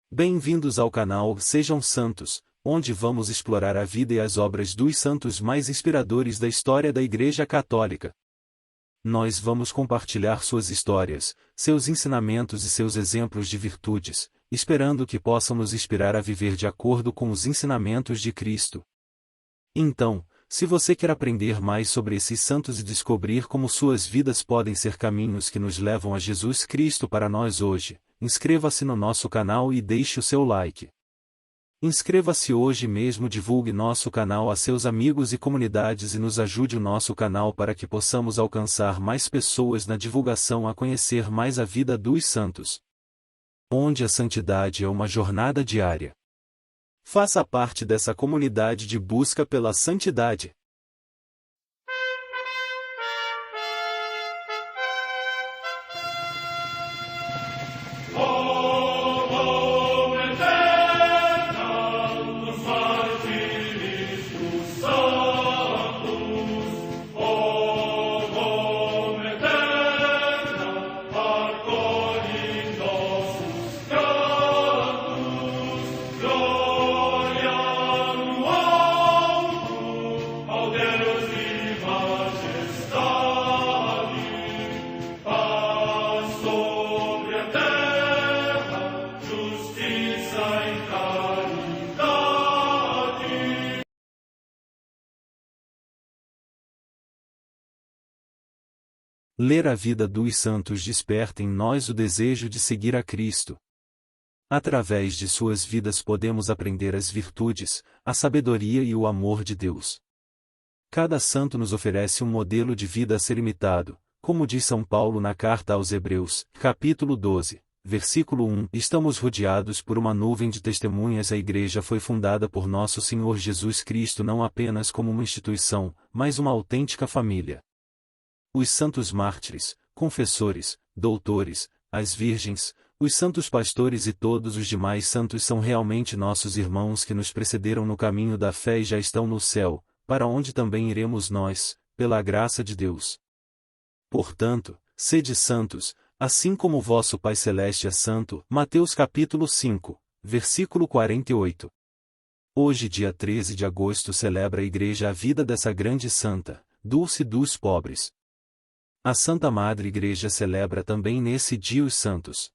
Bem-vindos ao canal Sejam Santos, onde vamos explorar a vida e as obras dos santos mais inspiradores da história da Igreja Católica. Nós vamos compartilhar suas histórias, seus ensinamentos e seus exemplos de virtudes, esperando que possam nos inspirar a viver de acordo com os ensinamentos de Cristo. Então, se você quer aprender mais sobre esses santos e descobrir como suas vidas podem ser caminhos que nos levam a Jesus Cristo para nós hoje, inscreva-se no nosso canal e deixe o seu like. Inscreva-se hoje mesmo, divulgue nosso canal a seus amigos e comunidades e nos ajude o nosso canal para que possamos alcançar mais pessoas na divulgação a conhecer mais a vida dos santos. Onde a santidade é uma jornada diária. Faça parte dessa comunidade de busca pela santidade. Ler a vida dos santos desperta em nós o desejo de seguir a Cristo. Através de suas vidas podemos aprender as virtudes, a sabedoria e o amor de Deus. Cada santo nos oferece um modelo de vida a ser imitado, como diz São Paulo na carta aos Hebreus, capítulo 12, versículo 1. Estamos rodeados por uma nuvem de testemunhas. A Igreja foi fundada por nosso Senhor Jesus Cristo não apenas como uma instituição, mas uma autêntica família. Os santos mártires, confessores, doutores, as virgens, os santos pastores e todos os demais santos são realmente nossos irmãos que nos precederam no caminho da fé e já estão no céu, para onde também iremos nós, pela graça de Deus. Portanto, sede santos, assim como o vosso Pai Celeste é santo. Mateus capítulo 5, versículo 48. Hoje, dia 13 de agosto, celebra a Igreja a vida dessa grande santa, Dulce dos pobres. A Santa Madre Igreja celebra também nesse dia os santos.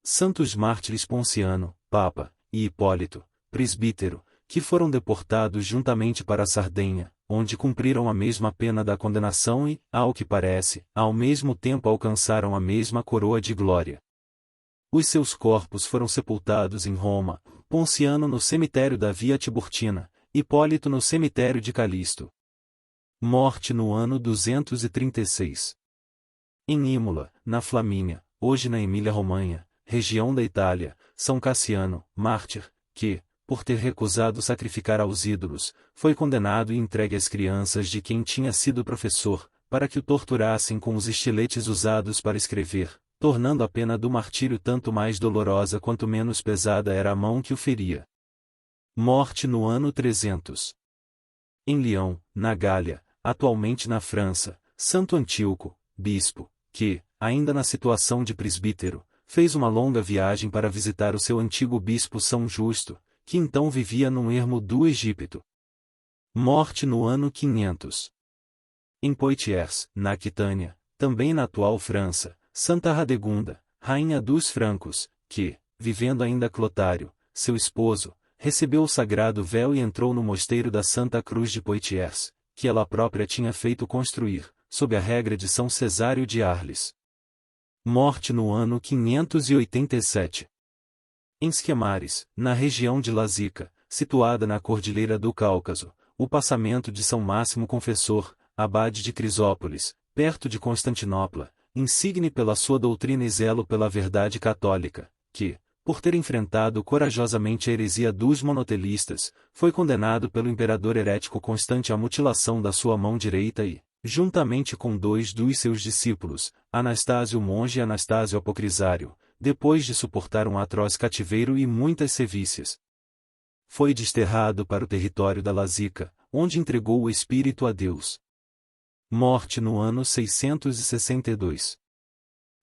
Santos mártires Ponciano, Papa, e Hipólito, presbítero, que foram deportados juntamente para a Sardenha, onde cumpriram a mesma pena da condenação e, ao que parece, ao mesmo tempo alcançaram a mesma coroa de glória. Os seus corpos foram sepultados em Roma, Ponciano no cemitério da Via Tiburtina, Hipólito no cemitério de Calixto. Morte no ano 236. Em Imola, na Flamínia, hoje na Emília-Romanha, região da Itália, São Cassiano, mártir, que, por ter recusado sacrificar aos ídolos, foi condenado e entregue às crianças de quem tinha sido professor, para que o torturassem com os estiletes usados para escrever, tornando a pena do martírio tanto mais dolorosa quanto menos pesada era a mão que o feria. Morte no ano 300. Em Lyon, na Gália, atualmente na França, Santo Antíoco, bispo, que, ainda na situação de presbítero, fez uma longa viagem para visitar o seu antigo bispo São Justo, que então vivia num ermo do Egito. Morte no ano 500. Em Poitiers, na Aquitânia, também na atual França, Santa Radegunda, rainha dos francos, que, vivendo ainda Clotário, seu esposo, recebeu o sagrado véu e entrou no mosteiro da Santa Cruz de Poitiers, que ela própria tinha feito construir, sob a regra de São Cesário de Arles. Morte no ano 587. Em Esquemares, na região de Lazica, situada na Cordilheira do Cáucaso, o passamento de São Máximo Confessor, abade de Crisópolis, perto de Constantinopla, insigne pela sua doutrina e zelo pela verdade católica, que, por ter enfrentado corajosamente a heresia dos monotelistas, foi condenado pelo imperador herético Constante à mutilação da sua mão direita e, juntamente com dois dos seus discípulos, Anastásio monge e Anastásio apocrisário, depois de suportar um atroz cativeiro e muitas sevícias, foi desterrado para o território da Lazica, onde entregou o espírito a Deus. Morte no ano 662.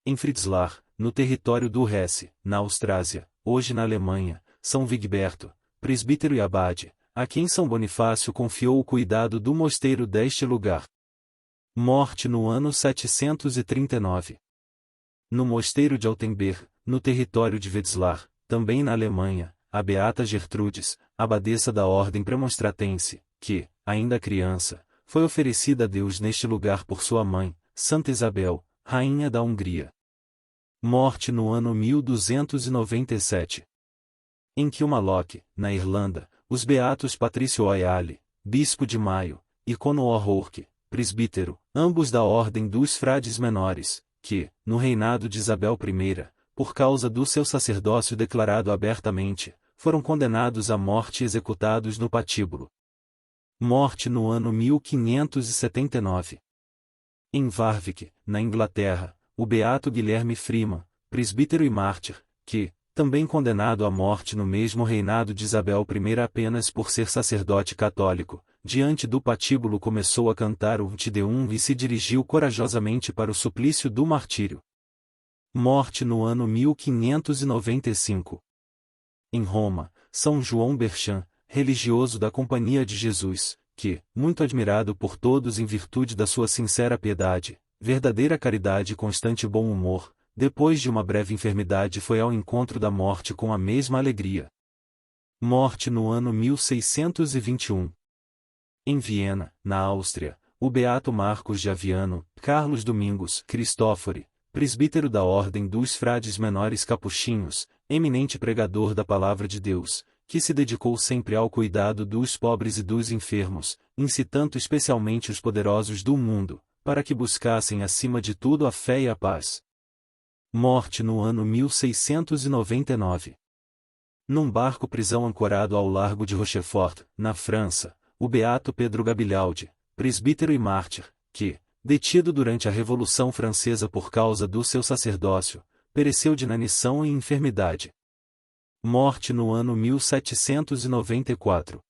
Em Fritzlar, no território do Hesse, na Austrásia, hoje na Alemanha, São Vigberto, presbítero e abade, a quem São Bonifácio confiou o cuidado do mosteiro deste lugar. Morte no ano 739. No mosteiro de Altenberg, no território de Wetzlar, também na Alemanha, a beata Gertrudes, abadesa da ordem premonstratense, que, ainda criança, foi oferecida a Deus neste lugar por sua mãe, Santa Isabel, rainha da Hungria. Morte no ano 1297. Em Kilmallock, na Irlanda, os beatos Patrício O'Reilly, bispo de Mayo, e Conor O'Rourke, presbítero, ambos da ordem dos frades menores, que, no reinado de Isabel I, por causa do seu sacerdócio declarado abertamente, foram condenados à morte e executados no patíbulo. Morte no ano 1579. Em Warwick, na Inglaterra, o beato Guilherme Freeman, presbítero e mártir, que, também condenado à morte no mesmo reinado de Isabel I apenas por ser sacerdote católico, diante do patíbulo começou a cantar o Te Deum e se dirigiu corajosamente para o suplício do martírio. Morte no ano 1595. Em Roma, São João Berchan, religioso da Companhia de Jesus, que, muito admirado por todos em virtude da sua sincera piedade, verdadeira caridade e constante bom humor, depois de uma breve enfermidade foi ao encontro da morte com a mesma alegria. Morte no ano 1621. Em Viena, na Áustria, o beato Marcos de Aviano, Carlos Domingos Cristófori, presbítero da Ordem dos Frades Menores Capuchinhos, eminente pregador da Palavra de Deus, que se dedicou sempre ao cuidado dos pobres e dos enfermos, incitando especialmente os poderosos do mundo, para que buscassem acima de tudo a fé e a paz. Morte no ano 1699. Num barco-prisão ancorado ao largo de Rochefort, na França, o beato Pedro Gabilhalde, presbítero e mártir, que, detido durante a Revolução Francesa por causa do seu sacerdócio, pereceu de inanição e enfermidade. Morte no ano 1794.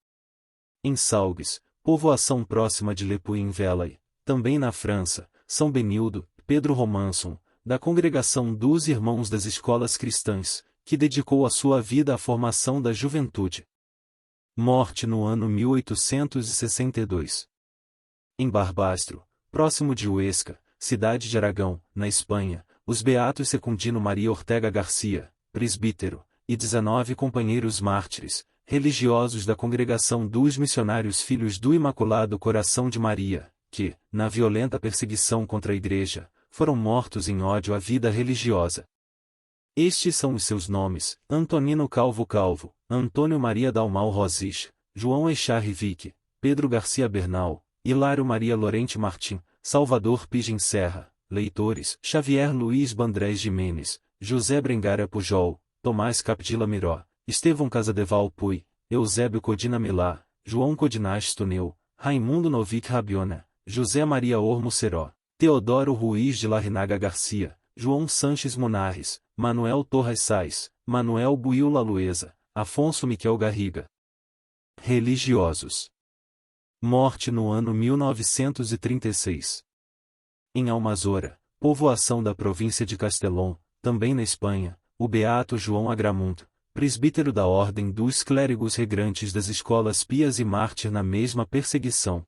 Em Salgues, povoação próxima de Le Puy-en-Velay, também na França, São Benildo, Pedro Romanson, da Congregação dos Irmãos das Escolas Cristãs, que dedicou a sua vida à formação da juventude. Morte no ano 1862. Em Barbastro, próximo de Huesca, cidade de Aragão, na Espanha, os beatos Secundino Maria Ortega Garcia, presbítero, e 19 companheiros mártires, religiosos da Congregação dos Missionários Filhos do Imaculado Coração de Maria, que, na violenta perseguição contra a Igreja, foram mortos em ódio à vida religiosa. Estes são os seus nomes: Antonino Calvo Calvo, Antônio Maria Dalmau Rosich, João Echarri-Vick, Pedro Garcia Bernal, Hilário Maria Lorente Martim, Salvador Pigem Serra, leitores: Xavier Luiz Bandrés Jimenez, José Brengária Pujol, Tomás Capdila Miró, Estevão Casadeval Puy, Eusébio Codina Milá, João Codinás Tuneu, Raimundo Novick Rabiona, José Maria Ormo Seró, Teodoro Ruiz de Larrinaga Garcia, João Sanches Munarres, Manuel Torres Sais, Manuel Buil Lalueza, Afonso Miquel Garriga. Religiosos. Morte no ano 1936. Em Almazora, povoação da província de Castellón, também na Espanha, o beato João Agramunt, presbítero da Ordem dos Clérigos Regrantes das Escolas Pias e mártir na mesma perseguição.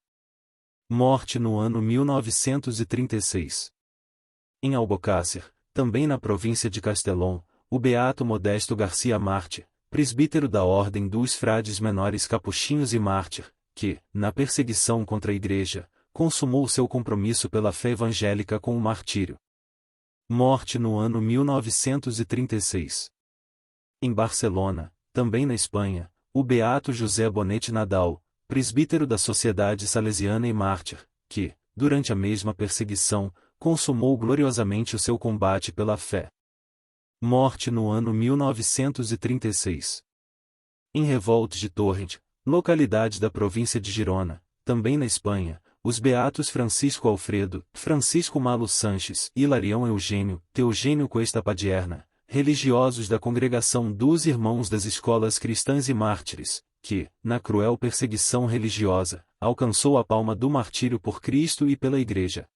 Morte no ano 1936. Em Albocácer, também na província de Castellón, o beato Modesto Garcia Mártir, presbítero da Ordem dos Frades Menores Capuchinhos e mártir, que, na perseguição contra a Igreja, consumou seu compromisso pela fé evangélica com o martírio. Morte no ano 1936. Em Barcelona, também na Espanha, o beato José Bonete Nadal, presbítero da Sociedade Salesiana e mártir, que, durante a mesma perseguição, consumou gloriosamente o seu combate pela fé. Morte no ano 1936. Em Revoltes de Torrent, localidade da província de Girona, também na Espanha, os beatos Francisco Alfredo, Francisco Malo Sanches e Hilarião Eugênio, Teogênio Cuesta Padierna, religiosos da Congregação dos Irmãos das Escolas Cristãs e Mártires, que, na cruel perseguição religiosa, alcançou a palma do martírio por Cristo e pela Igreja.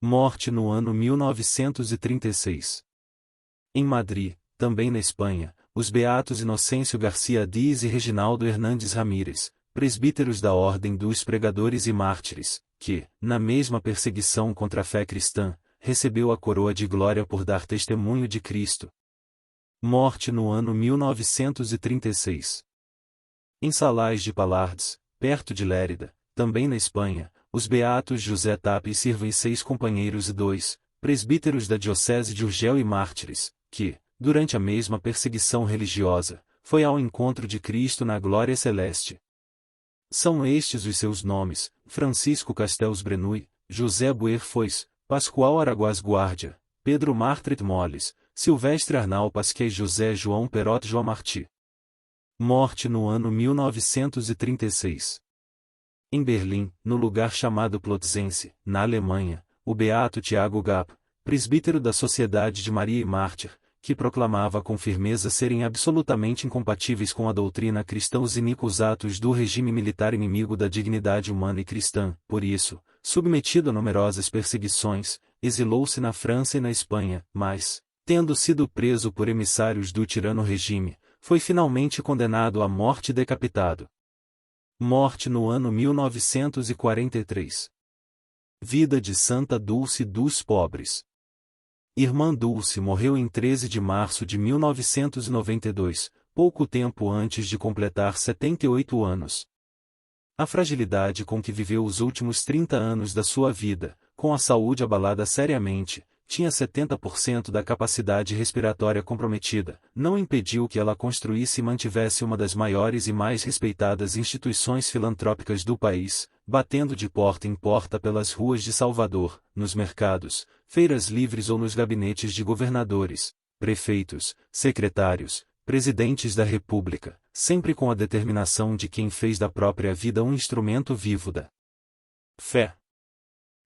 Morte no ano 1936. Em Madrid, também na Espanha, os beatos Inocêncio Garcia Dias e Reginaldo Hernandes Ramírez, presbíteros da Ordem dos Pregadores e Mártires, que, na mesma perseguição contra a fé cristã, recebeu a coroa de glória por dar testemunho de Cristo. Morte no ano 1936. Em Salais de Palardes, perto de Lérida, também na Espanha, os beatos José Tapia e Silva e 6 companheiros e 2 presbíteros da Diocese de Urgel e mártires, que, durante a mesma perseguição religiosa, foi ao encontro de Cristo na glória celeste. São estes os seus nomes: Francisco Castells Brenui, José Buer Foix, Pascoal Araguaz Guardia, Pedro Martret Moles, Silvestre Arnal Pasquet e José João Perot João Martí. Morte no ano 1936. Em Berlim, no lugar chamado Plotzense, na Alemanha, o beato Tiago Gap, presbítero da Sociedade de Maria e Mártir, que proclamava com firmeza serem absolutamente incompatíveis com a doutrina cristã os iníquos atos do regime militar inimigo da dignidade humana e cristã, por isso, submetido a numerosas perseguições, exilou-se na França e na Espanha, mas, tendo sido preso por emissários do tirano regime, foi finalmente condenado à morte e decapitado. Morte no ano 1943. Vida de Santa Dulce dos Pobres. Irmã Dulce morreu em 13 de março de 1992, pouco tempo antes de completar 78 anos. A fragilidade com que viveu os últimos 30 anos da sua vida, com a saúde abalada seriamente, tinha 70% da capacidade respiratória comprometida, não impediu que ela construísse e mantivesse uma das maiores e mais respeitadas instituições filantrópicas do país, batendo de porta em porta pelas ruas de Salvador, nos mercados, feiras livres ou nos gabinetes de governadores, prefeitos, secretários, presidentes da República, sempre com a determinação de quem fez da própria vida um instrumento vivo da fé.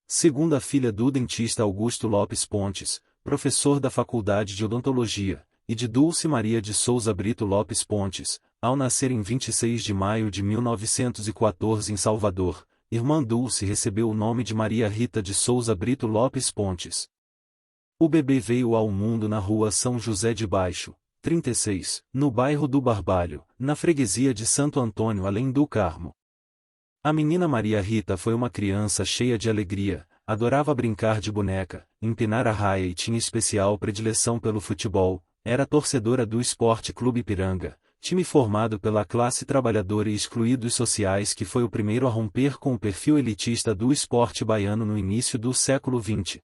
Segunda filha do dentista Augusto Lopes Pontes, professor da Faculdade de Odontologia, e de Dulce Maria de Souza Brito Lopes Pontes, ao nascer em 26 de maio de 1914 em Salvador, irmã Dulce recebeu o nome de Maria Rita de Souza Brito Lopes Pontes. O bebê veio ao mundo na rua São José de Baixo, 36, no bairro do Barbalho, na freguesia de Santo Antônio além do Carmo. A menina Maria Rita foi uma criança cheia de alegria, adorava brincar de boneca, empinar a raia e tinha especial predileção pelo futebol, era torcedora do Esporte Clube Ipiranga, time formado pela classe trabalhadora e excluídos sociais que foi o primeiro a romper com o perfil elitista do esporte baiano no início do século XX.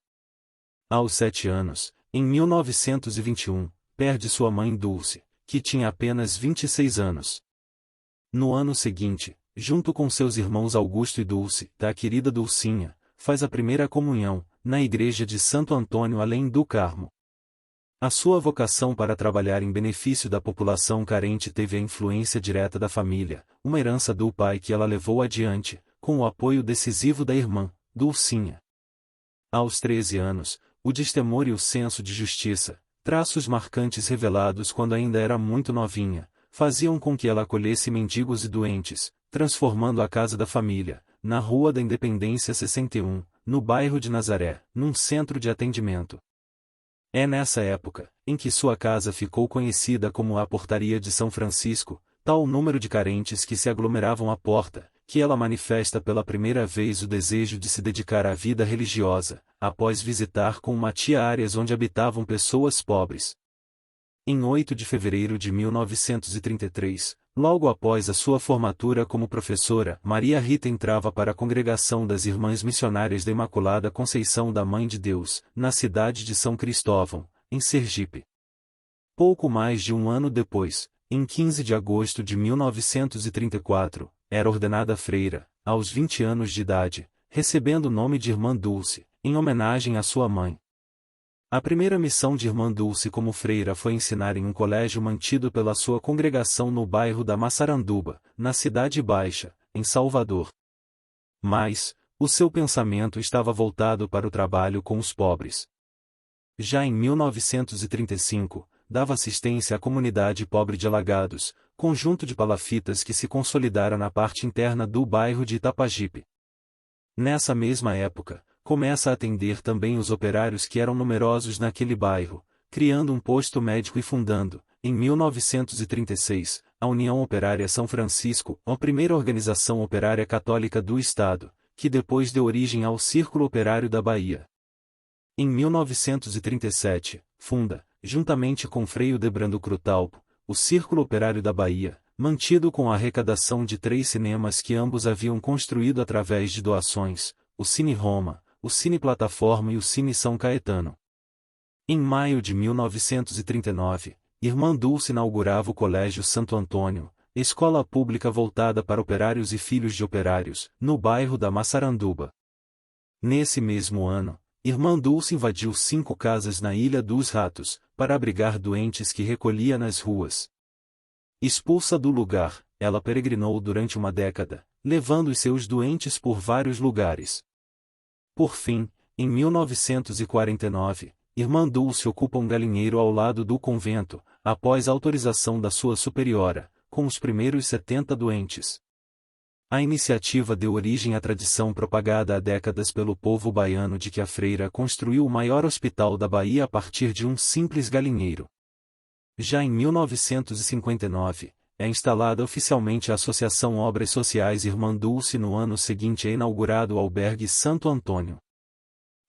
Aos 7 anos, em 1921, perde sua mãe Dulce, que tinha apenas 26 anos. No ano seguinte, junto com seus irmãos Augusto e Dulce, da querida Dulcinha, faz a primeira comunhão, na igreja de Santo Antônio além do Carmo. A sua vocação para trabalhar em benefício da população carente teve a influência direta da família, uma herança do pai que ela levou adiante, com o apoio decisivo da irmã, Dulcinha. Aos 13 anos, o destemor e o senso de justiça, traços marcantes revelados quando ainda era muito novinha, faziam com que ela acolhesse mendigos e doentes, transformando a casa da família, na Rua da Independência 61, no bairro de Nazaré, num centro de atendimento. É nessa época, em que sua casa ficou conhecida como a Portaria de São Francisco, tal o número de carentes que se aglomeravam à porta, que ela manifesta pela primeira vez o desejo de se dedicar à vida religiosa, após visitar com uma tia áreas onde habitavam pessoas pobres. Em 8 de fevereiro de 1933, logo após a sua formatura como professora, Maria Rita entrava para a Congregação das Irmãs Missionárias da Imaculada Conceição da Mãe de Deus, na cidade de São Cristóvão, em Sergipe. Pouco mais de um ano depois, em 15 de agosto de 1934, era ordenada freira, aos 20 anos de idade, recebendo o nome de Irmã Dulce, em homenagem à sua mãe. A primeira missão de Irmã Dulce como freira foi ensinar em um colégio mantido pela sua congregação no bairro da Massaranduba, na Cidade Baixa, em Salvador. Mas, o seu pensamento estava voltado para o trabalho com os pobres. Já em 1935, dava assistência à comunidade pobre de Alagados, conjunto de palafitas que se consolidara na parte interna do bairro de Itapajipe. Nessa mesma época, começa a atender também os operários que eram numerosos naquele bairro, criando um posto médico e fundando, em 1936, a União Operária São Francisco, a primeira organização operária católica do Estado, que depois deu origem ao Círculo Operário da Bahia. Em 1937, funda, juntamente com Frei Ildebrando Crutalpo, o Círculo Operário da Bahia, mantido com a arrecadação de 3 cinemas que ambos haviam construído através de doações, o Cine Roma, o Cine Plataforma e o Cine São Caetano. Em maio de 1939, Irmã Dulce inaugurava o Colégio Santo Antônio, escola pública voltada para operários e filhos de operários, no bairro da Massaranduba. Nesse mesmo ano, Irmã Dulce invadiu 5 casas na Ilha dos Ratos, para abrigar doentes que recolhia nas ruas. Expulsa do lugar, ela peregrinou durante uma década, levando os seus doentes por vários lugares. Por fim, em 1949, Irmã Dulce ocupa um galinheiro ao lado do convento, após autorização da sua superiora, com os primeiros 70 doentes. A iniciativa deu origem à tradição propagada há décadas pelo povo baiano de que a freira construiu o maior hospital da Bahia a partir de um simples galinheiro. Já em 1959, é instalada oficialmente a Associação Obras Sociais Irmã Dulce. No ano seguinte é inaugurado o Albergue Santo Antônio.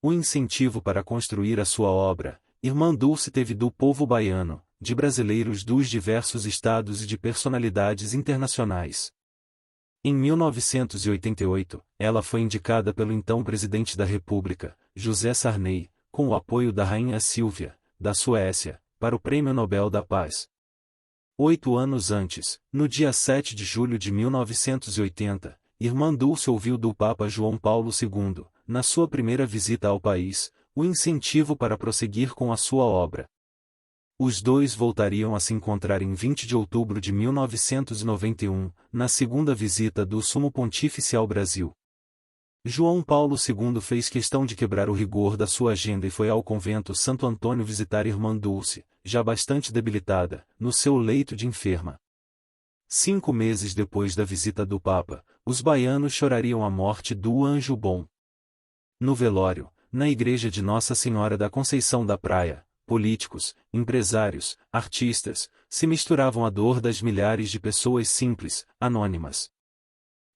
O incentivo para construir a sua obra, Irmã Dulce teve do povo baiano, de brasileiros dos diversos estados e de personalidades internacionais. Em 1988, ela foi indicada pelo então presidente da República, José Sarney, com o apoio da Rainha Sílvia, da Suécia, para o Prêmio Nobel da Paz. 8 anos antes, no dia 7 de julho de 1980, Irmã Dulce ouviu do Papa João Paulo II, na sua primeira visita ao país, o incentivo para prosseguir com a sua obra. Os dois voltariam a se encontrar em 20 de outubro de 1991, na segunda visita do Sumo Pontífice ao Brasil. João Paulo II fez questão de quebrar o rigor da sua agenda e foi ao convento Santo Antônio visitar Irmã Dulce, já bastante debilitada, no seu leito de enferma. 5 meses depois da visita do Papa, os baianos chorariam a morte do Anjo Bom. No velório, na igreja de Nossa Senhora da Conceição da Praia, políticos, empresários, artistas, se misturavam à dor das milhares de pessoas simples, anônimas.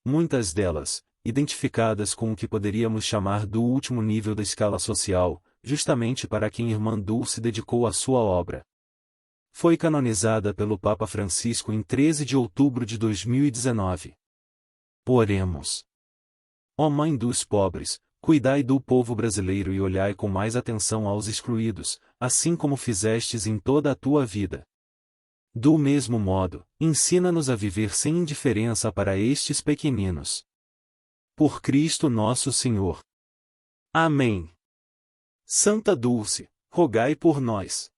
Muitas delas, identificadas com o que poderíamos chamar do último nível da escala social, justamente para quem Irmã Dulce dedicou a sua obra. Foi canonizada pelo Papa Francisco em 13 de outubro de 2019. Oremos. Ó Mãe dos pobres, cuidai do povo brasileiro e olhai com mais atenção aos excluídos, assim como fizestes em toda a tua vida. Do mesmo modo, ensina-nos a viver sem indiferença para estes pequeninos. Por Cristo nosso Senhor. Amém. Santa Dulce, rogai por nós.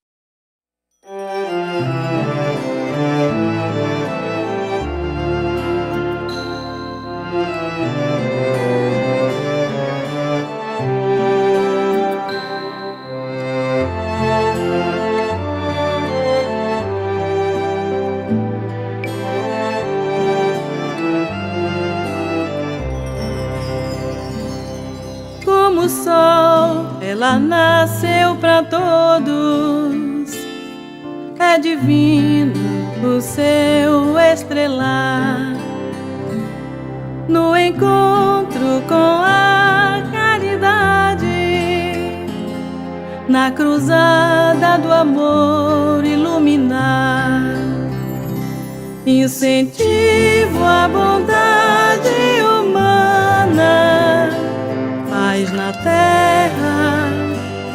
Como o sol, ela nasceu para todos. É divino o seu estrelar. No encontro com a caridade, na cruzada do amor iluminar, incentivo à bondade humana. Paz na terra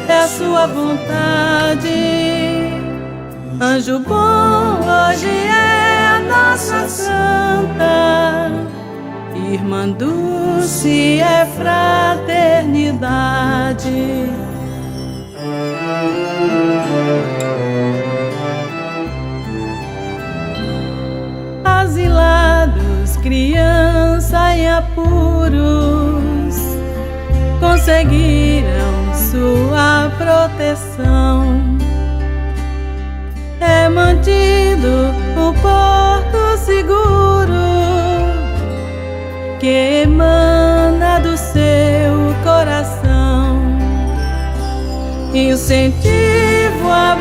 é a sua vontade. Anjo bom, hoje é a nossa santa. Irmã Dulce é fraternidade. Asilados, criança em apuros, conseguiram sua proteção. É mantido o porto seguro que emana do seu coração. Incentivo a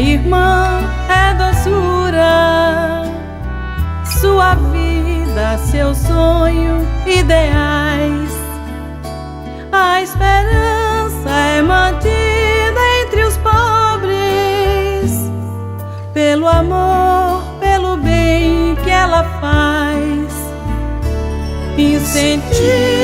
irmã é doçura, sua vida, seu sonho, ideais. A esperança é mantida entre os pobres, pelo amor, pelo bem que ela faz. Incentiva